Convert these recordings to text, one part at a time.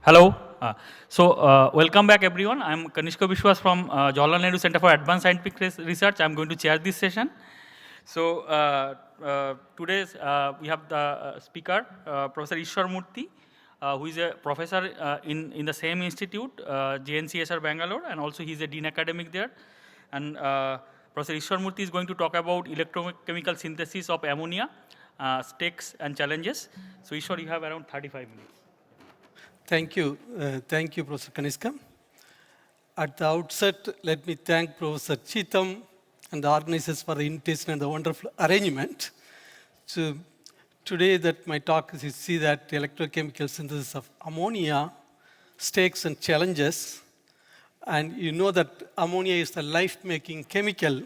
Hello. Welcome back, everyone. I'm Kanishka Bishwas from Jawaharlal Nehru Center for Advanced Scientific Research. I'm going to chair this session. Today we have the speaker, Professor Eswaramoorthy, who is a professor in the same institute, JNCSR Bangalore, and also he's a dean academic there. And Professor Eswaramoorthy is going to talk about electrochemical synthesis of ammonia, stakes and challenges. So Eswar, you have around 35 minutes. Thank you, Professor Kanishka. At the outset, let me thank Professor Cheetham and the organizers for the invitation and the wonderful arrangement. So today that my talk is, you see that the electrochemical synthesis of ammonia, stakes and challenges. And you know that ammonia is the life-making chemical.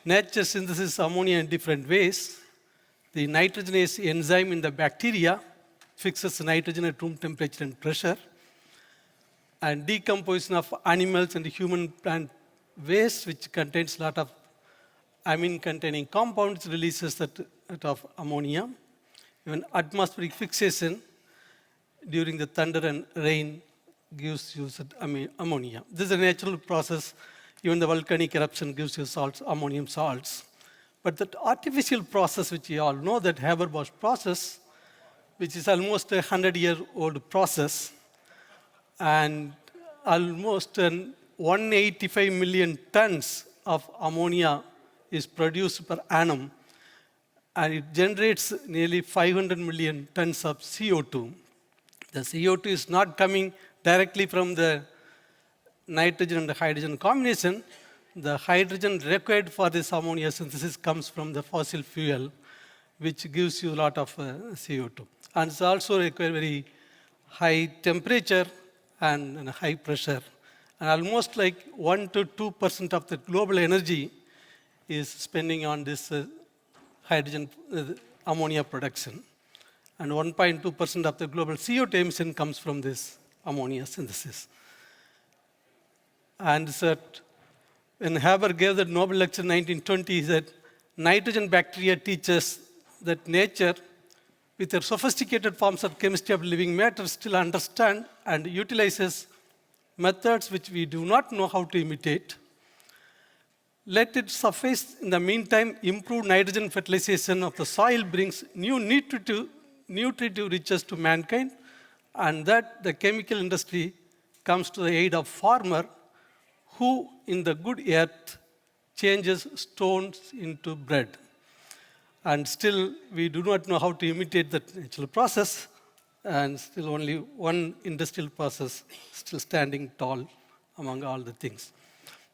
Nature synthesizes ammonia in different ways. The nitrogenase enzyme in the bacteria fixes nitrogen at room temperature and pressure. And decomposition of animals and human plant waste, which contains a lot of amine-containing compounds, releases that of ammonia. Even atmospheric fixation during the thunder and rain gives you ammonia. This is a natural process. Even the volcanic eruption gives you salts, ammonium salts. But that artificial process, which you all know, that Haber-Bosch process, which is almost a 100-year-old process, and almost 185 million tons of ammonia is produced per annum, and it generates nearly 500 million tons of CO2. The CO2 is not coming directly from the nitrogen and the hydrogen combination. The hydrogen required for this ammonia synthesis comes from the fossil fuel, which gives you a lot of CO2. And it's also require very high temperature and high pressure. And almost like 1 to 2% of the global energy is spending on this hydrogen ammonia production. And 1.2% of the global CO2 emission comes from this ammonia synthesis. And so when Haber gave the Nobel lecture in 1920, he said, nitrogen bacteria teaches that nature, with their sophisticated forms of chemistry of living matter, still understand and utilizes methods which we do not know how to imitate. Let it suffice, in the meantime, improved nitrogen fertilization of the soil brings new nutritive riches to mankind, and that the chemical industry comes to the aid of farmer who, in the good earth, changes stones into bread. And still, we do not know how to imitate that natural process, and still only one industrial process still standing tall among all the things.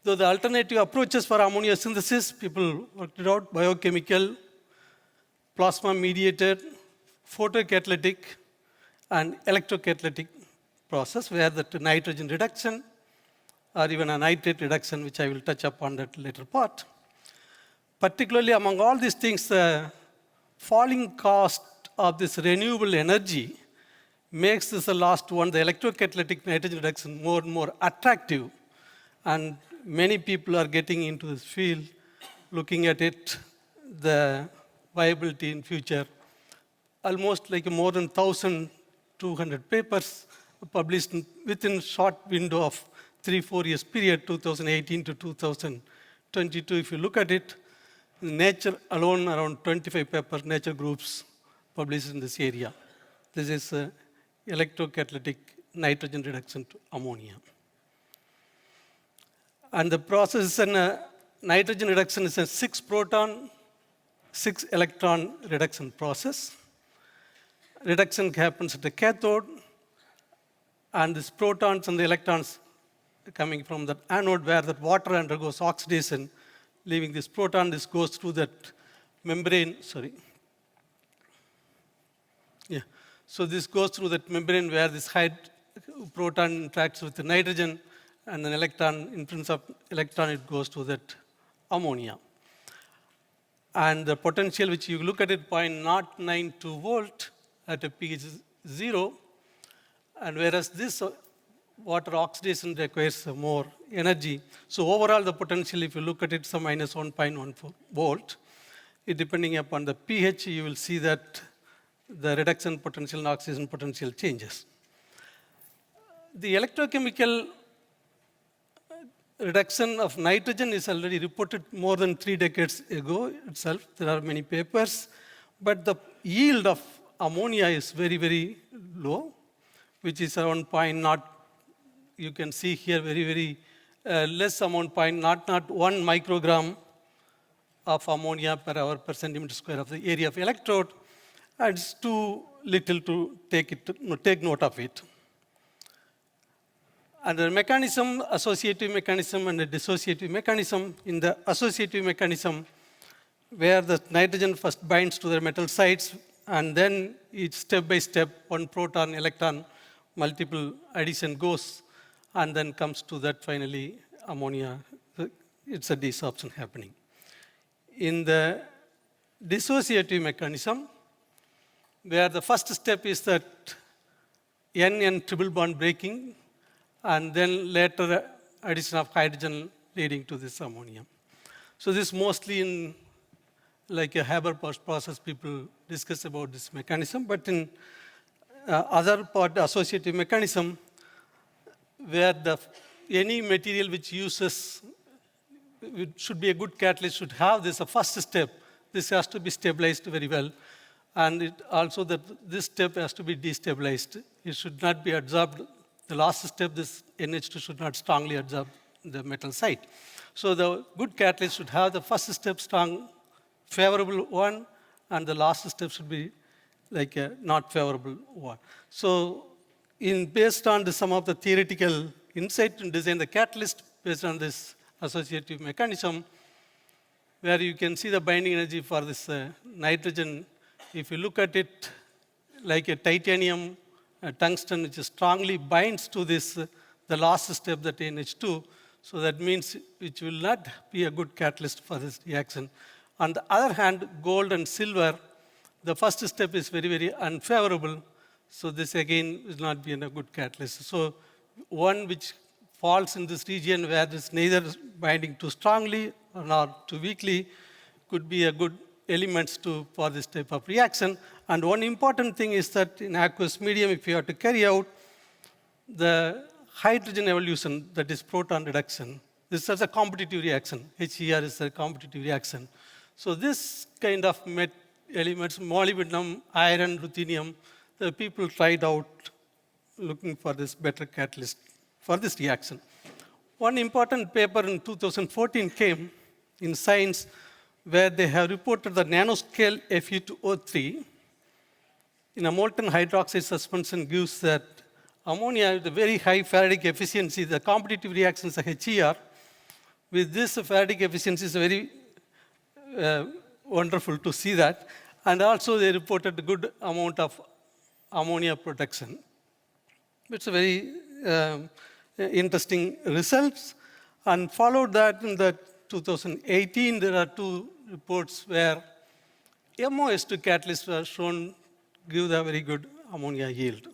Though the alternative approaches for ammonia synthesis, people worked it out: biochemical, plasma-mediated, photocatalytic, and electrocatalytic process, where the nitrogen reduction or even a nitrate reduction, which I will touch upon that later part. Particularly among all these things, the falling cost of this renewable energy makes this the last one, the electrocatalytic nitrogen reduction, more and more attractive. And many people are getting into this field, looking at it, the viability in future. Almost like more than 1,200 papers published within short window of 3-4 years period, 2018 to 2022. If you look at it, Nature alone, around 25 papers, Nature groups published in this area. This is electrocatalytic nitrogen reduction to ammonia. And the process in nitrogen reduction is a 6-proton, 6-electron reduction process. Reduction happens at the cathode, and these protons and the electrons coming from the anode, where that water undergoes oxidation, leaving this proton. This goes through that membrane, So this goes through that membrane where this proton interacts with the nitrogen, and an electron, in presence of electron, it goes to that ammonia. And the potential, which you look at it, 0.092 volt at a pH 0, and whereas this water oxidation requires more energy. So overall, the potential, if you look at it, is minus 1.14 volt. Depending upon the pH, you will see that the reduction potential and oxidation potential changes. The electrochemical reduction of nitrogen is already reported more than 3 decades ago itself. There are many papers, but the yield of ammonia is very, very low, which is around 0.0. You can see here very, very less amount, 0.001 microgram of ammonia per hour per centimeter square of the area of electrode. And it's too little to take note of it. And the mechanism, associative mechanism and the dissociative mechanism. In the associative mechanism, where the nitrogen first binds to the metal sites, and then each step by step, one proton, electron, multiple addition goes, and then comes to that finally ammonia. It's a desorption happening. In the dissociative mechanism, where the first step is that N triple bond breaking, and then later addition of hydrogen leading to this ammonia. So this mostly in like a Haber-Bosch process, people discuss about this mechanism, but in other part, associative mechanism, where any material which uses, should be a good catalyst, should have this, a first step. This has to be stabilized very well. And it also that this step has to be destabilized. It should not be absorbed. The last step, this NH2 should not strongly absorb the metal site. So the good catalyst should have the first step strong, favorable one, and the last step should be like a not favorable one. So based on some of the theoretical insight to design the catalyst based on this associative mechanism, where you can see the binding energy for this nitrogen. If you look at it like a titanium, tungsten, which strongly binds to this, the last step, that NH2. So that means it will not be a good catalyst for this reaction. On the other hand, gold and silver, the first step is very, very unfavorable. So this again will not be a good catalyst. So one which falls in this region where it's neither binding too strongly nor too weakly could be a good elements for this type of reaction. And one important thing is that in aqueous medium, if you have to carry out the hydrogen evolution, that is proton reduction, this is a competitive reaction. HER is a competitive reaction. So this kind of elements, molybdenum, iron, ruthenium, the people tried out looking for this better catalyst for this reaction. One important paper in 2014 came in Science, where they have reported the nanoscale Fe2O3 in a molten hydroxide suspension gives that ammonia with a very high Faradic efficiency. The competitive reactions are HER. With this Faradic efficiency is very wonderful to see that. And also they reported a good amount of ammonia protection. It's a very interesting results. And followed that in the 2018, there are 2 reports where MOS2 catalysts were shown give a very good ammonia yield.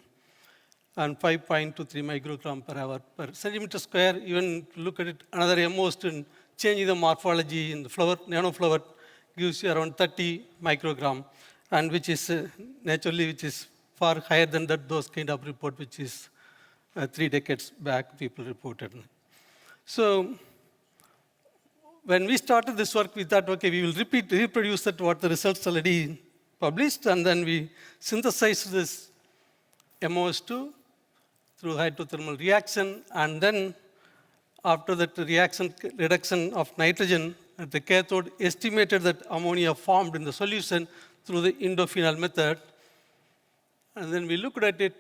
And 5.23 microgram per hour per centimeter square. Even look at it, another MOS2 changing the morphology in the flower, nanoflower gives you around 30 microgram, and which is naturally, which is far higher than those kind of report, which is 3 decades back people reported. So when we started this work, we thought, okay, we will reproduce that what the results already published, and then we synthesized this MOS2 through hydrothermal reaction, and then after that reduction of nitrogen at the cathode, estimated that ammonia formed in the solution through the indophenol method. And then we looked at it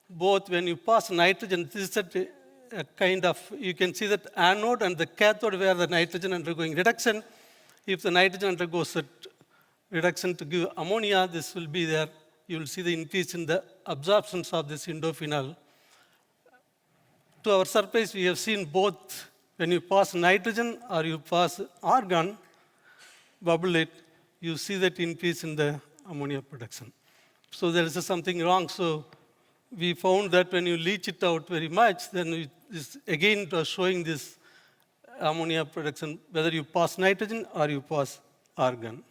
both when you pass nitrogen, this is a kind of, you can see that anode and the cathode where the nitrogen undergoing reduction. If the nitrogen undergoes that reduction to give ammonia, this will be there. You will see the increase in the absorptions of this indophenol. To our surprise, we have seen both when you pass nitrogen or you pass argon, bubble it, you see that increase in the ammonia production. So there is something wrong. So we found that when you leach it out very much, then again it was showing this ammonia production, whether you pass nitrogen or you pass argon.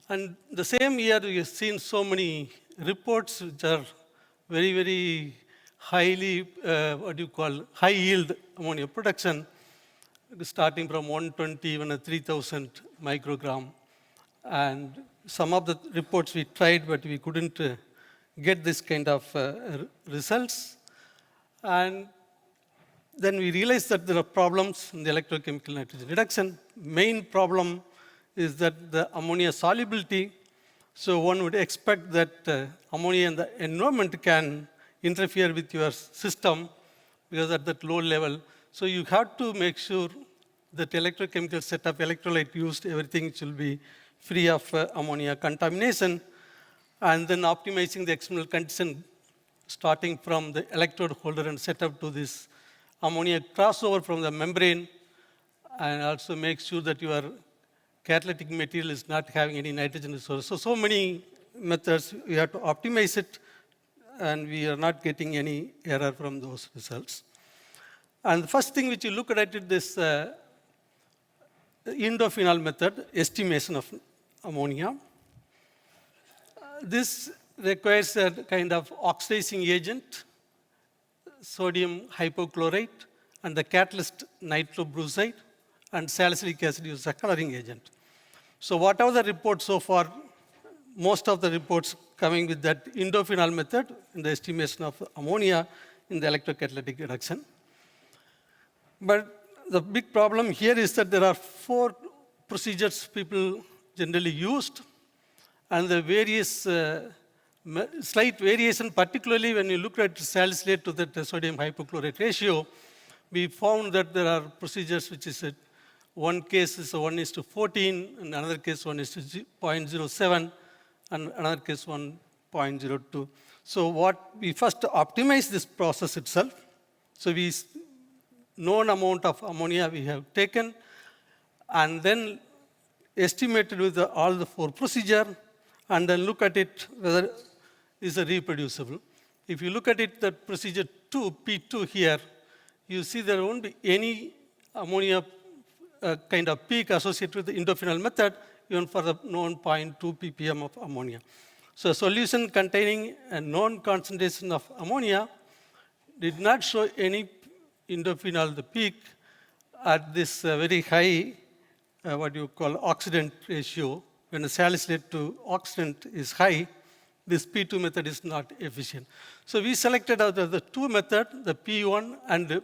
And the same year, we have seen so many reports which are very, very highly, high yield ammonia production, starting from 120 even a 3000 microgram. And some of the reports we tried, but we couldn't get this kind of results. And then we realized that there are problems in the electrochemical nitrogen reduction. Main problem is that the ammonia solubility. So one would expect that ammonia in the environment can interfere with your system because at that low level. So you have to make sure that electrochemical setup, electrolyte used, everything should be free of ammonia contamination. And then optimizing the external condition starting from the electrode holder and setup to this ammonia crossover from the membrane, and also make sure that your catalytic material is not having any nitrogen resource. So many methods, we have to optimize it, and we are not getting any error from those results. And the first thing which you look at it is indophenol method, estimation of ammonia. This requires a kind of oxidizing agent, sodium hypochlorite, and the catalyst nitrobrucide, and salicylic acid is a coloring agent. So whatever the reports so far, most of the reports coming with that indophenol method in the estimation of ammonia in the electrocatalytic reduction. But the big problem here is that there are 4 procedures people generally used, and the various slight variation, particularly when you look at salicylate to the sodium hypochlorite ratio, we found that there are procedures which is one case is 1:14, and another case 1:0.07, and another case 1:02. So what we first optimize this process itself. So we known amount of ammonia we have taken, and then estimated with all the 4 procedure, and then look at it whether is reproducible. If you look at it, that procedure 2, P2 here, you see there won't be any ammonia kind of peak associated with the indophenol method, even for the known 0.2 ppm of ammonia. So a solution containing a known concentration of ammonia did not show any indophenol, the peak, at this very high, oxidant ratio. When the salicylate to oxidant is high, this P2 method is not efficient. So we selected out of the 2 methods, the P1 and the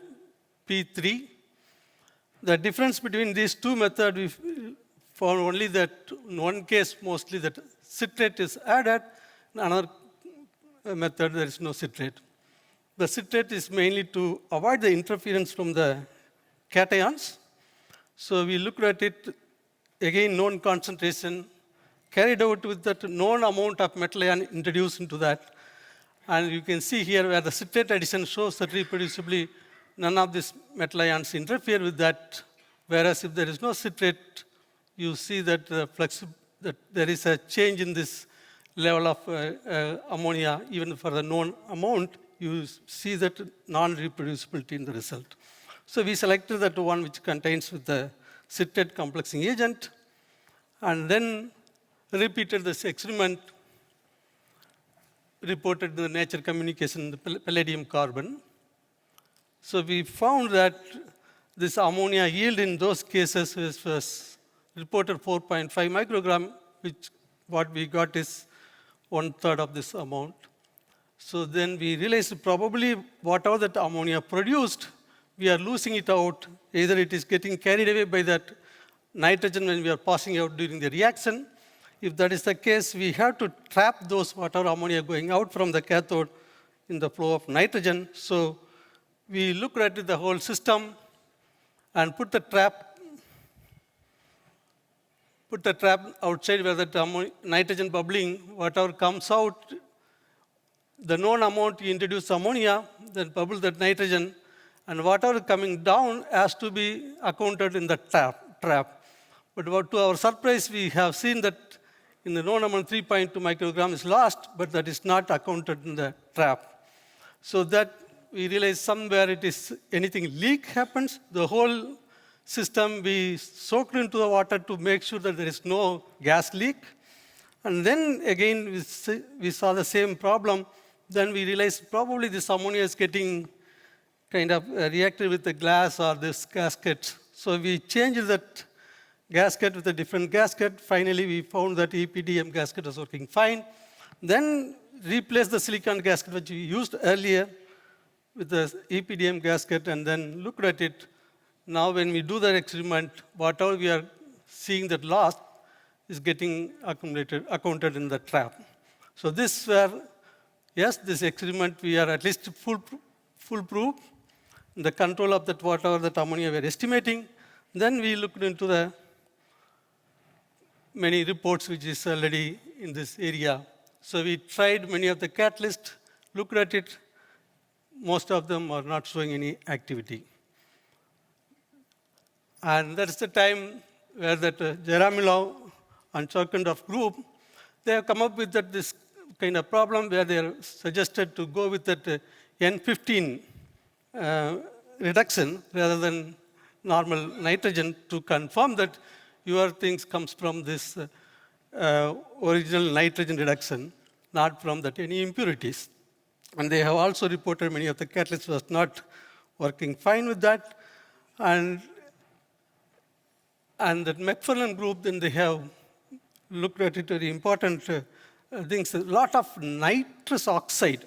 P3. The difference between these 2 methods, we found only that in one case mostly that citrate is added, in another method there is no citrate. The citrate is mainly to avoid the interference from the cations. So we looked at it, again known concentration, carried out with that known amount of metal ion introduced into that. And you can see here where the citrate addition shows that reproducibly none of these metal ions interfere with that. Whereas if there is no citrate, you see that, that there is a change in this level of ammonia, even for the known amount, you see that non-reproducibility in the result. So we selected that one which contains with the citrate complexing agent, and then repeated this experiment, reported in the Nature Communication, the palladium carbon. So we found that this ammonia yield in those cases was reported 4.5 microgram, which what we got is 1/3 of this amount. So then we realized probably whatever that ammonia produced, we are losing it out. Either it is getting carried away by that nitrogen when we are passing out during the reaction. If that is the case, we have to trap those whatever ammonia going out from the cathode in the flow of nitrogen. So we looked at the whole system and put the trap outside where the nitrogen bubbling, whatever comes out, the known amount you introduce ammonia, then bubble that nitrogen, and whatever coming down has to be accounted in the trap. But to our surprise, we have seen that in the known amount 3.2 microgram is lost, but that is not accounted in the trap. So that we realize somewhere it is anything leak happens, the whole system we soaked into the water to make sure that there is no gas leak. And then again we saw the same problem. Then we realized probably this ammonia is getting kind of reacted with the glass or this gasket. So we changed that gasket with a different gasket. Finally, we found that EPDM gasket was working fine. Then replaced the silicon gasket which we used earlier with the EPDM gasket and then looked at it. Now when we do the experiment, whatever we are seeing that loss is getting accounted in the trap. So this were, yes, this experiment we are at least foolproof. The control of that whatever that ammonia we are estimating. Then we looked into the many reports which is already in this area. So we tried many of the catalysts, looked at it. Most of them are not showing any activity. And that's the time where that Jaramilov and Chorkandov group, they have come up with that this kind of problem where they are suggested to go with that N15 reduction rather than normal nitrogen to confirm that your things comes from this original nitrogen reduction, not from that any impurities. And they have also reported many of the catalysts was not working fine with that. And that McFarlane group, then they have looked at it very important things. A lot of nitrous oxide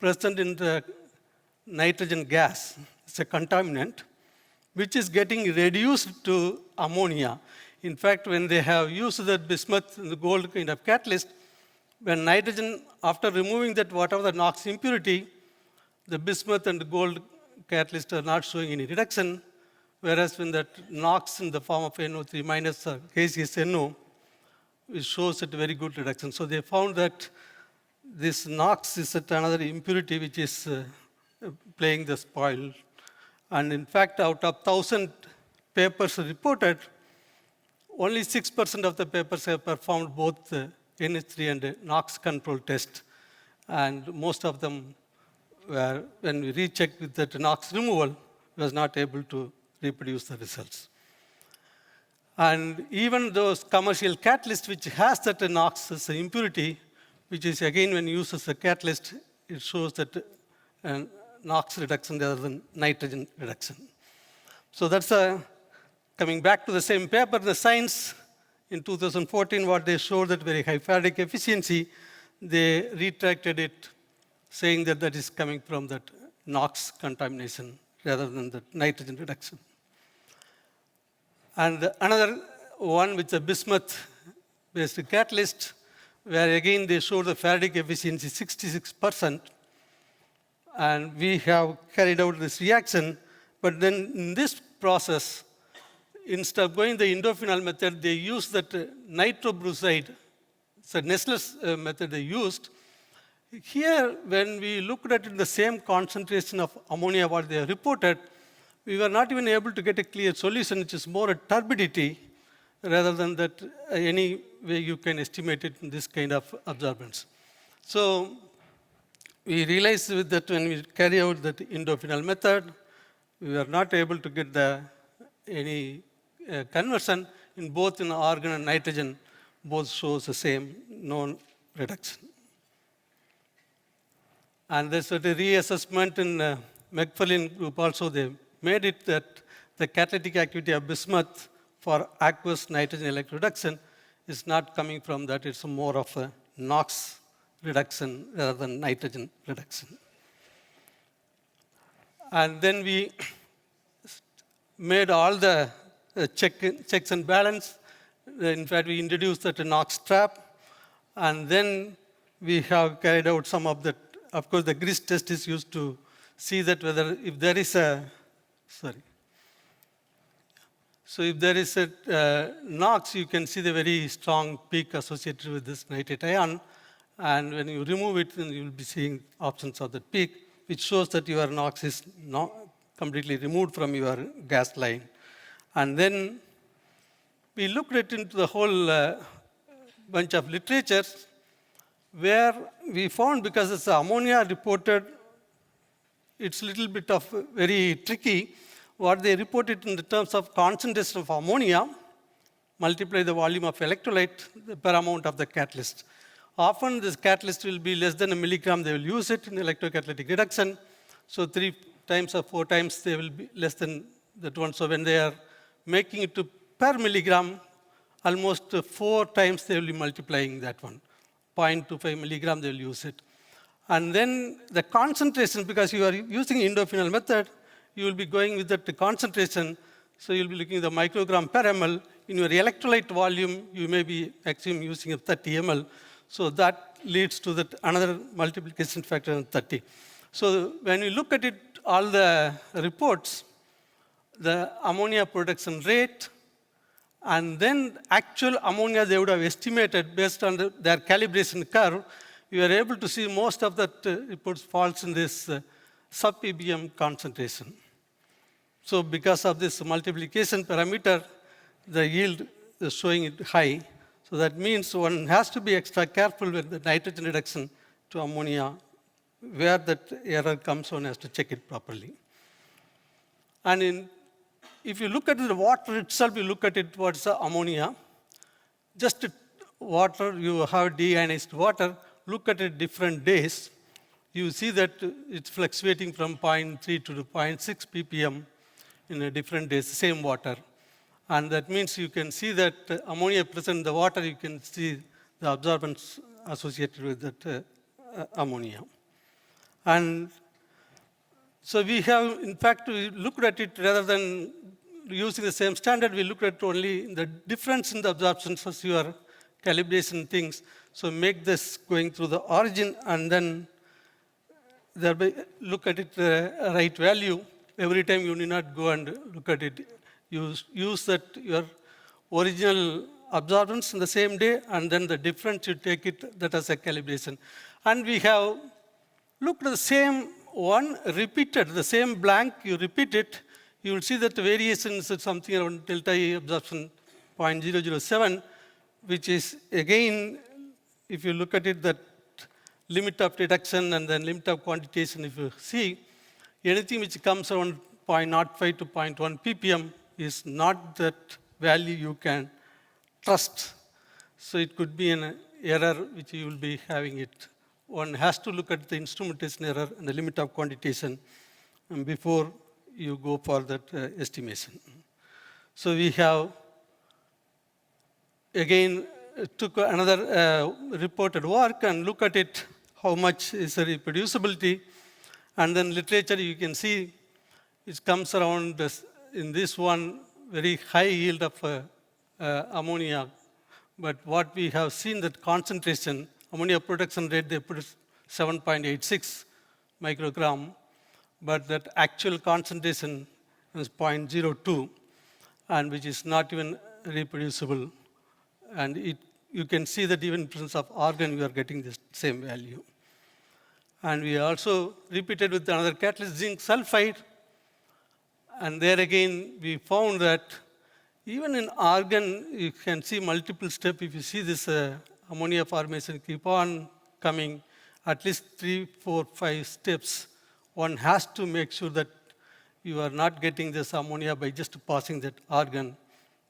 present in the nitrogen gas. It's a contaminant, which is getting reduced to ammonia. In fact, when they have used the bismuth and the gold kind of catalyst, when nitrogen, after removing that whatever the NOx impurity, the bismuth and the gold catalyst are not showing any reduction, whereas when that NOx in the form of NO3 minus or KCSNO, it shows a very good reduction. So they found that this NOx is another impurity which is playing the spoil. And in fact, out of 1,000 papers reported, only 6% of the papers have performed both the NH3 and NOx control test. And most of them were, when we rechecked with that NOx removal, was not able to reproduce the results. And even those commercial catalysts which has that NOx as an impurity, which is again when used as a catalyst, it shows that NOx reduction rather than nitrogen reduction. So that's coming back to the same paper, the Science in 2014, what they showed that very high Faraday efficiency, they retracted it, saying that that is coming from that NOx contamination rather than the nitrogen reduction. And another one with the bismuth-based catalyst, where again they showed the Faraday efficiency 66%. And we have carried out this reaction, but then in this process, instead of going the indophenol method, they used that nitrobrucide. It's a Nestle's method they used. Here, when we looked at it, the same concentration of ammonia what they have reported, we were not even able to get a clear solution, which is more a turbidity rather than that any way you can estimate it in this kind of absorbance. So we realized with that when we carry out that indophenol method, we were not able to get any conversion in both in argon and nitrogen, both shows the same known reduction. And there's a reassessment in McFarlane group also, they made it that the catalytic activity of bismuth for aqueous nitrogen electroreduction is not coming from that, it's more of a NOx reduction rather than nitrogen reduction. And then we made all the checks and balance. In fact, we introduced that NOx trap, and then we have carried out some of that. Of course, the GRIS test is used to see that whether if there is a, So if there is a NOx, you can see the very strong peak associated with this nitrate ion. And when you remove it, then you will be seeing options of that peak, which shows that your NOx is not completely removed from your gas line. And then we looked at into the whole bunch of literature where we found, because it's ammonia reported, it's a little bit of very tricky. What they reported in the terms of concentration of ammonia, multiply the volume of electrolyte per amount of the catalyst. often this catalyst will be less than a milligram, they will use it in electrocatalytic reduction. So 3 times or 4 times they will be less than that one. So when they are making it to per milligram, almost 4 times they will be multiplying that one. 0.25 milligram, they will use it. And then the concentration, because you are using indophenol method, you will be going with that concentration. So you'll be looking at the microgram per ml. In your electrolyte volume, you may be actually using a 30 ml. So that leads to that another multiplication factor of 30. So when you look at it, all the reports, the ammonia production rate, and then actual ammonia they would have estimated based on their calibration curve, you are able to see most of that reports falls in this sub-ppm concentration. So because of this multiplication parameter, the yield is showing it high. So that means one has to be extra careful with the nitrogen reduction to ammonia. Where that error comes, one has to check it properly. And if you look at the water itself, you look at it, what's the ammonia? Just water, you have deionized water, look at it different days. You see that it's fluctuating from 0.3 to 0.6 ppm in a different days, same water. And that means you can see that ammonia present in the water, you can see the absorbance associated with that ammonia. And so we have, in fact, we looked at it rather than using the same standard, we looked at only the difference in the absorptions as your calibration things. So make this going through the origin and then thereby look at it right value. Every time you need not go and look at it. Use that your original absorbance in the same day, and then the difference you take it, that as a calibration. And we have looked at the same one repeated, the same blank, you repeat it, you will see that the variation is something around delta E absorption 0.007, which is again, if you look at it, that limit of reduction and then limit of quantitation, if you see, anything which comes around 0.05 to 0.1 ppm is not that value you can trust. So it could be an error which you will be having it. One has to look at the instrumentation error and the limit of quantitation before you go for that estimation. So we have, again, took another reported work and look at it, how much is the reproducibility. And then literature, you can see it comes around this, in this one, very high yield of ammonia. But what we have seen that concentration, ammonia production rate, they put 7.86 microgram, but that actual concentration is 0.02, and which is not even reproducible. And you can see that even in presence of argon, we are getting the same value. And we also repeated with another catalyst, zinc sulfide. And there again, we found that even in argon, you can see multiple steps. If you see this ammonia formation keep on coming, at least 3, 4, 5 steps, one has to make sure that you are not getting this ammonia by just passing that argon.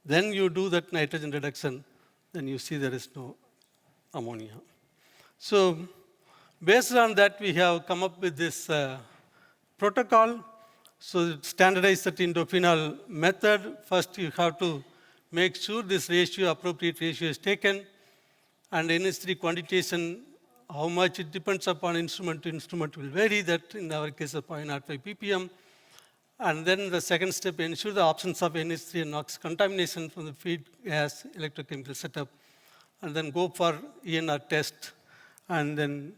Then you do that nitrogen reduction, then you see there is no ammonia. So based on that, we have come up with this protocol. So standardized indophenol method. First, you have to make sure this ratio, appropriate ratio is taken. And NH3 quantitation, how much it depends upon instrument to instrument will vary. That in our case is 0.05 ppm. And then the second step, ensure the absence of NH3 and NOx contamination from the feed gas electrochemical setup. And then go for ENR test. And then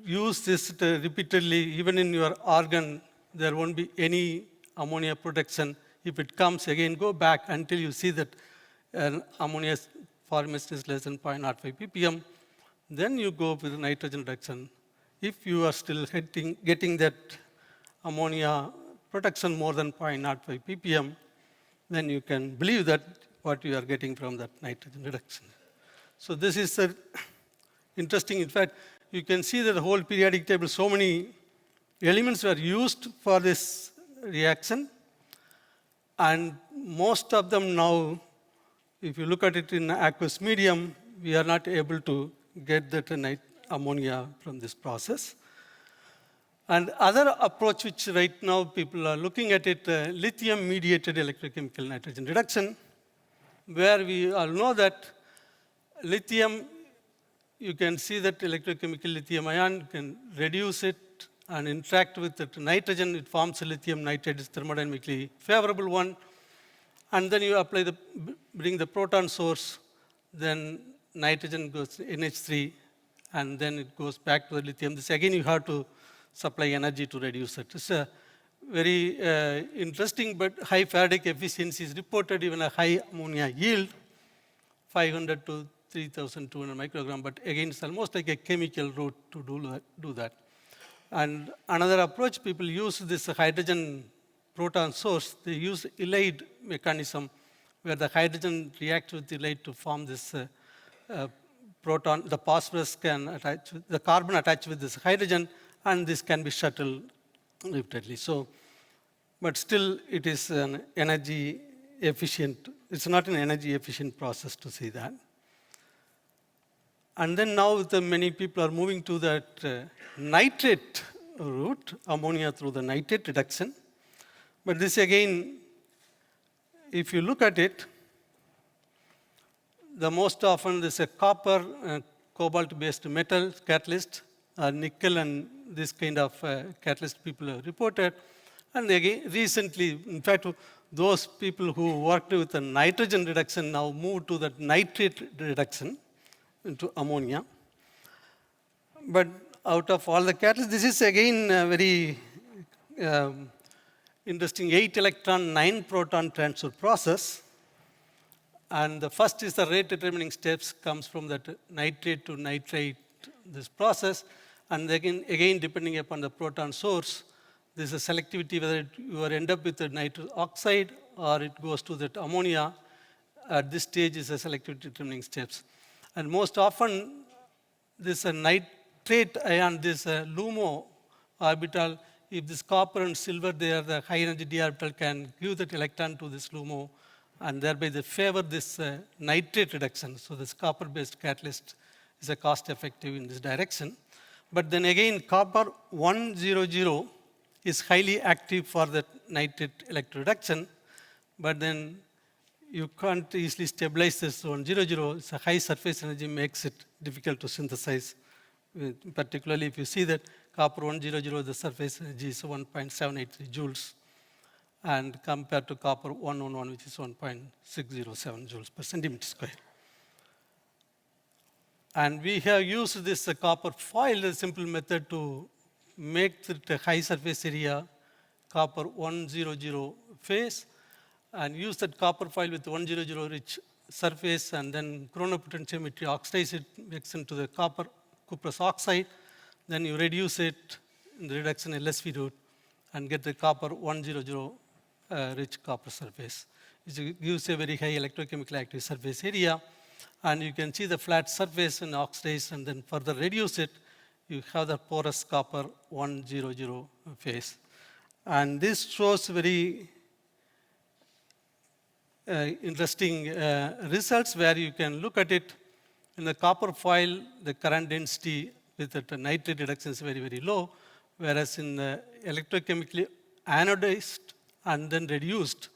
use this repeatedly, even in your argon, there won't be any ammonia production. If it comes again, go back until you see that ammonia formation is less than 0.05 ppm. Then you go with nitrogen reduction. If you are still getting that ammonia production more than 0.05 ppm, then you can believe that what you are getting from that nitrogen reduction. So this is interesting. In fact, you can see that the whole periodic table, so many elements were used for this reaction. And most of them now, if you look at it in aqueous medium, we are not able to get that ammonia from this process. And other approach which right now people are looking at it, lithium-mediated electrochemical nitrogen reduction, where we all know that lithium, you can see that electrochemical lithium ion can reduce it and interact with the nitrogen. It forms a lithium nitrate, is thermodynamically favorable one. And then you apply bring the proton source, then nitrogen goes to NH3, and then it goes back to the lithium. This again, you have to supply energy to reduce it. It's a very interesting, but high Faraday efficiency is reported, even a high ammonia yield, 500 to 3,200 microgram, but again, it's almost like a chemical route to do that. And another approach, people use this hydrogen proton source. They use ylide mechanism, where the hydrogen reacts with ylide to form this proton. The phosphorus can attach, the carbon attach with this hydrogen, and this can be shuttled repeatedly. So, but still, it is an energy efficient. It's not an energy efficient process to see that. And then now many people are moving to that nitrate route, ammonia through the nitrate reduction. But this again, if you look at it, the most often this is a copper, cobalt-based metal catalyst, nickel, and this kind of catalyst people have reported. And again, recently, in fact, those people who worked with the nitrogen reduction now moved to the nitrate reduction into ammonia. But out of all the catalysts, this is again a very interesting 8-electron, 9-proton transfer process. And the first is the rate determining steps comes from that nitrate to nitrate, this process. And again, depending upon the proton source, this is selectivity, whether you end up with the nitrous oxide or it goes to that ammonia. At this stage is a selectivity determining steps. And most often, this nitrate ion, this LUMO orbital, if this copper and silver there, the high energy d orbital can give that electron to this LUMO, and thereby they favor this nitrate reduction. So this copper-based catalyst is a cost-effective in this direction. But then again, copper 100 is highly active for the nitrate electroreduction, but then you can't easily stabilize this 100. It's a high surface energy makes it difficult to synthesize. Particularly if you see that copper 100, the surface energy is 1.783 joules, and compared to copper 111, which is 1.607 joules per centimeter square. And we have used this copper foil, a simple method to make the high surface area copper 100 phase, and use that copper foil with 100 rich surface, and then chronopotentiometry oxidize it, mix into the copper cuprous oxide. Then you reduce it in the reduction LSV route and get the copper 100 rich copper surface, which gives a very high electrochemical active surface area. And you can see the flat surface and oxidize, and then further reduce it, you have the porous copper 100 phase. And this shows very interesting results, where you can look at it in the copper foil, the current density with the nitrate reduction is very, very low, whereas in the electrochemically anodized and then reduced,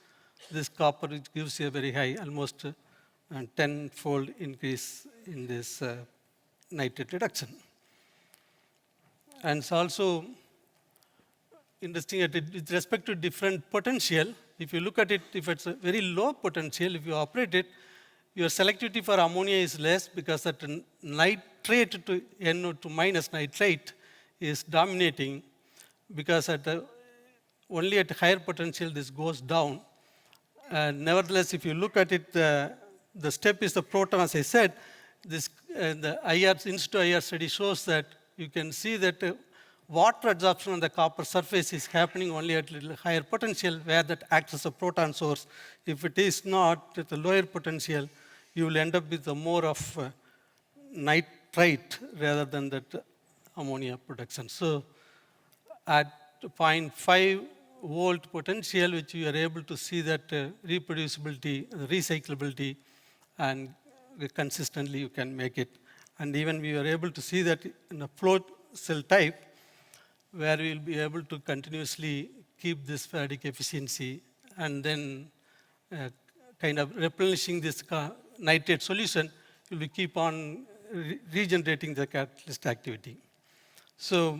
this copper, it gives you a very high, almost 10-fold increase in this nitrate reduction. And it's also interesting that with respect to different potential, if you look at it, if it's a very low potential, if you operate it, your selectivity for ammonia is less, because that nitrate to NO2 minus nitrate is dominating, because only at higher potential this goes down. Nevertheless, if you look at it, the step is the proton, as I said. This, the in-situ IR study shows that you can see that water absorption on the copper surface is happening only at a little higher potential, where that acts as a proton source. If it is not at a lower potential, you will end up with more of nitrate rather than that ammonia production. So at 0.5 volt potential, which you are able to see that reproducibility, recyclability, and consistently you can make it. And even we were able to see that in a flow cell type, where we will be able to continuously keep this Faradic efficiency and then kind of replenishing this nitrate solution, you will keep on regenerating the catalyst activity. So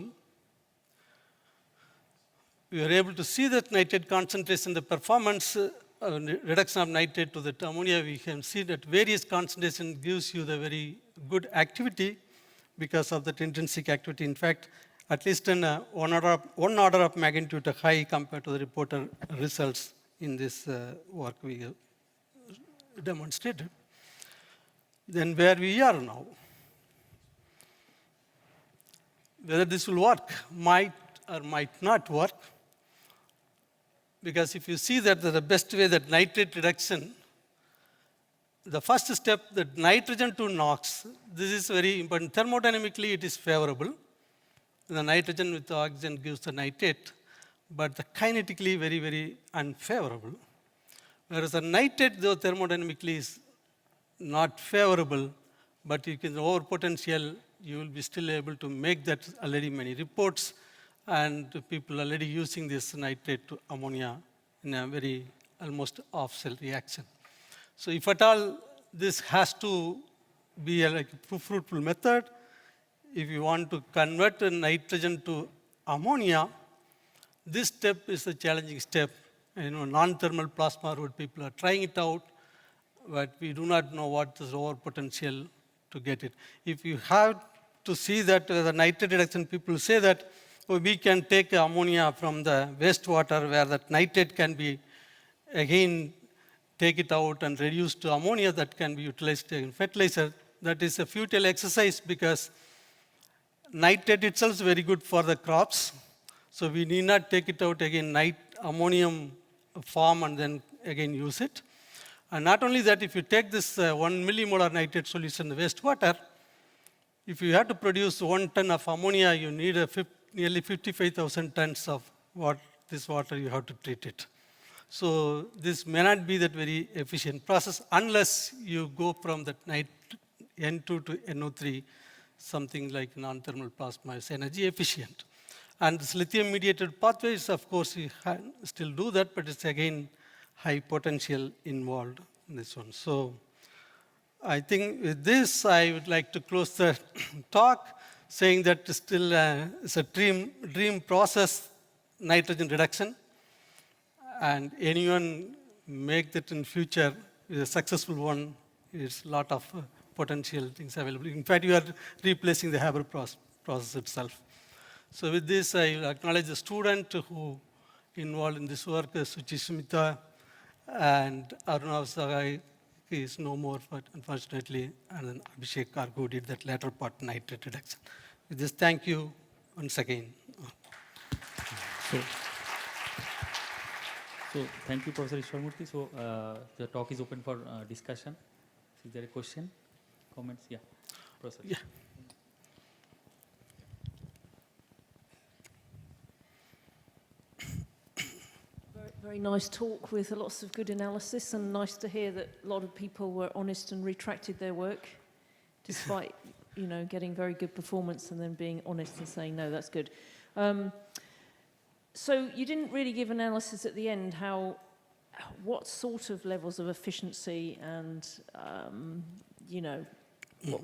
we were able to see that nitrate concentration, the performance reduction of nitrate to the ammonia. We can see that various concentration gives you the very good activity because of that intrinsic activity. In fact, at least in one order of magnitude high compared to the reported results in this work we demonstrated. Then where we are now, whether this will work, might or might not work, because if you see that the best way that nitrate reduction, the first step, the nitrogen to NOx, this is very important. Thermodynamically, it is favorable. The nitrogen with the oxygen gives the nitrate, but the kinetically very, very unfavorable. Whereas the nitrate, though thermodynamically is not favorable, but you can over potential, you will be still able to make that already many reports, and people are already using this nitrate to ammonia in a very almost off-cell reaction. So if at all this has to be a fruitful method, if you want to convert the nitrogen to ammonia, this step is a challenging step. Non-thermal plasma route people are trying it out, but we do not know what is the over potential to get it. If you have to see that the nitrate reduction, people say that we can take ammonia from the wastewater where that nitrate can be again take it out and reduce to ammonia that can be utilized in fertilizer. That is a futile exercise because nitrate itself is very good for the crops. So we need not take it out again, ammonium form and then again use it. And not only that, if you take this 1 millimolar nitrate solution in the wastewater, if you have to produce 1 ton of ammonia, you need nearly 55,000 tons of this water you have to treat it. So this may not be that very efficient process unless you go from that N2 to NO3, something like non-thermal plasma is energy efficient. And this lithium-mediated pathways, of course, you still do that, but it's again high potential involved in this one. So I think with this, I would like to close the talk, saying that still it's a dream process, nitrogen reduction, and anyone make that in future is a successful one. There's a lot of potential things available. In fact, you are replacing the Haber process itself. So with this, I will acknowledge the student who involved in this work, Suchishmita, and Arunav Sagai is no more, but unfortunately, and then Abhishek Karg, who did that latter part, nitrate reduction. With this, thank you once again. So thank you, Professor Eswaramoorthy. So the talk is open for discussion. Is there a question, comments? Yeah, Professor. Yeah. Very nice talk with lots of good analysis, and nice to hear that a lot of people were honest and retracted their work, despite getting very good performance and then being honest and saying no, that's good. So you didn't really give analysis at the end what sort of levels of efficiency and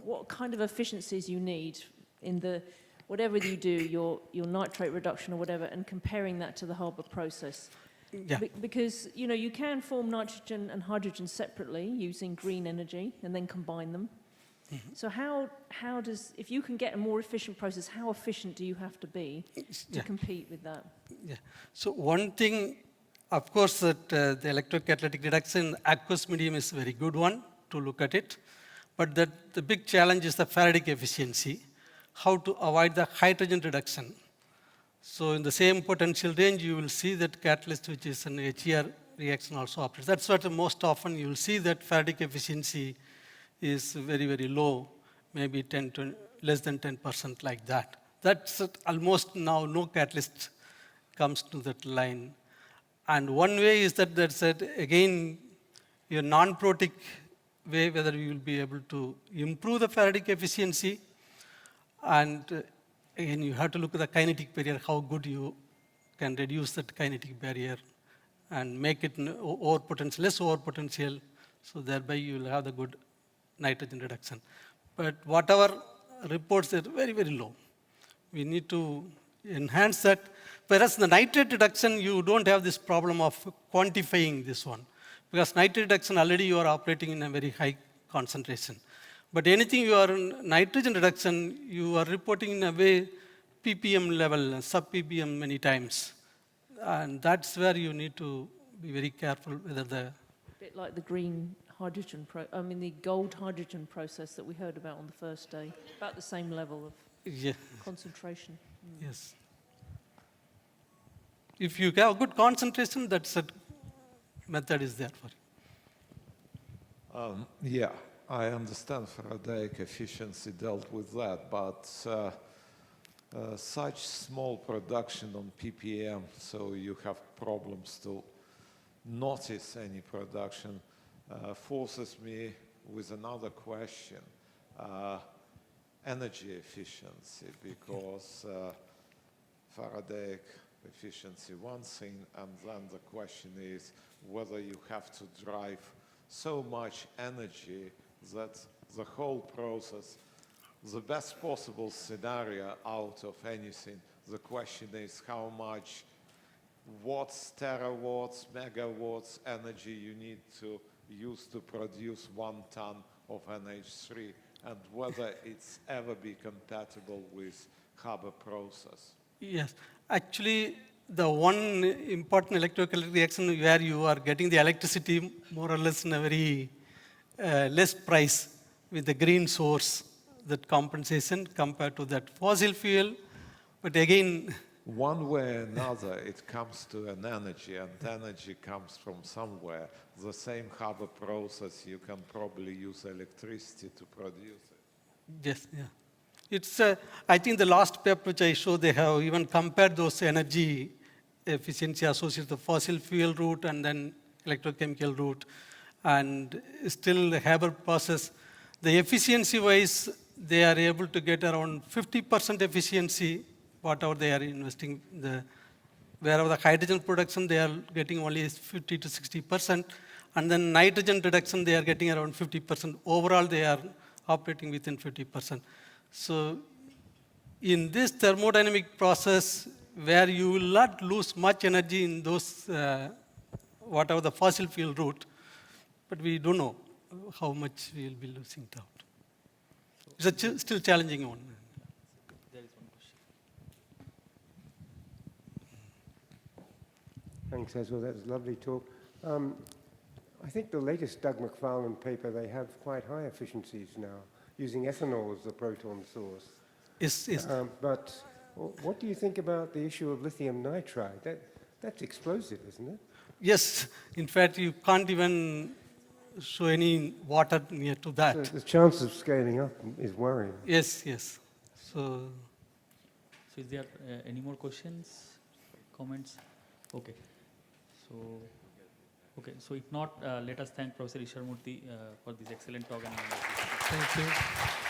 what kind of efficiencies you need in the whatever you do, your nitrate reduction or whatever, and comparing that to the Haber process. Yeah. Because you can form nitrogen and hydrogen separately using green energy and then combine them. Mm-hmm. So how does, if you can get a more efficient process, how efficient do you have to be to compete with that? Yeah. So one thing, of course, that the electrocatalytic reduction aqueous medium is a very good one to look at it. But the big challenge is the Faradic efficiency, how to avoid the hydrogen reduction. So in the same potential range, you will see that catalyst, which is an HER reaction, also operates. That's what most often you will see that Faradic efficiency is very, very low, maybe less than 10% like that. That's almost now no catalyst comes to that line. And one way is that again, your non-protic way whether you will be able to improve the Faradic efficiency, and again you have to look at the kinetic barrier, how good you can reduce that kinetic barrier and make it over potential, less over potential, so thereby you will have the good nitrogen reduction. But whatever reports are very, very low. We need to enhance that. Whereas the nitrate reduction, you don't have this problem of quantifying this one. Because nitrate reduction, already you are operating in a very high concentration. But anything you are in nitrogen reduction, you are reporting in a way ppm level, sub-ppm many times. And that's where you need to be very careful whether the... A bit like the green hydrogen, the gold hydrogen process that we heard about on the first day, about the same level of Yeah. concentration. Yes. If you have good concentration, that's a method is there for you. Yeah, I understand Faradaic efficiency dealt with that, but such small production on ppm, so you have problems to notice any production, forces me with another question. Energy efficiency, because Faradaic efficiency one thing, and then the question is whether you have to drive so much energy that the whole process, the best possible scenario out of anything, the question is how much watts, terawatts, megawatts energy you need to use to produce 1 ton of NH3, and whether it's ever be compatible with Haber process. Yes. Actually, the one important electrochemical reaction where you are getting the electricity more or less in a very less price with the green source, that compensation compared to that fossil fuel. But again, one way or another, it comes to an energy, and energy comes from somewhere. The same Haber process, you can probably use electricity to produce it. yes, yeah. It's, I think the last paper which I showed, they have even compared those energy efficiency associated with the fossil fuel route and then electrochemical route. And still the Haber process, the efficiency wise, they are able to get around 50% efficiency, whatever they are investing. Wherever the hydrogen production, they are getting only 50 to 60%. And then nitrogen reduction, they are getting around 50%. Overall, they are operating within 50%. So in this thermodynamic process, where you will not lose much energy in those, whatever the fossil fuel route, but we don't know how much we will be losing it out. It's a still challenging one. There is one question. Thanks, Eswell. That was a lovely talk. I think the latest Doug McFarlane paper, they have quite high efficiencies now, using ethanol as the proton source. Yes. But what do you think about the issue of lithium nitride? That's explosive, isn't it? Yes. In fact, you can't even show any water near to that. So the chance of scaling up is worrying. Yes, yes. So So is there any more questions, comments? Okay. So if not, let us thank Professor Eswaramoorthy for this excellent talk. And thank you.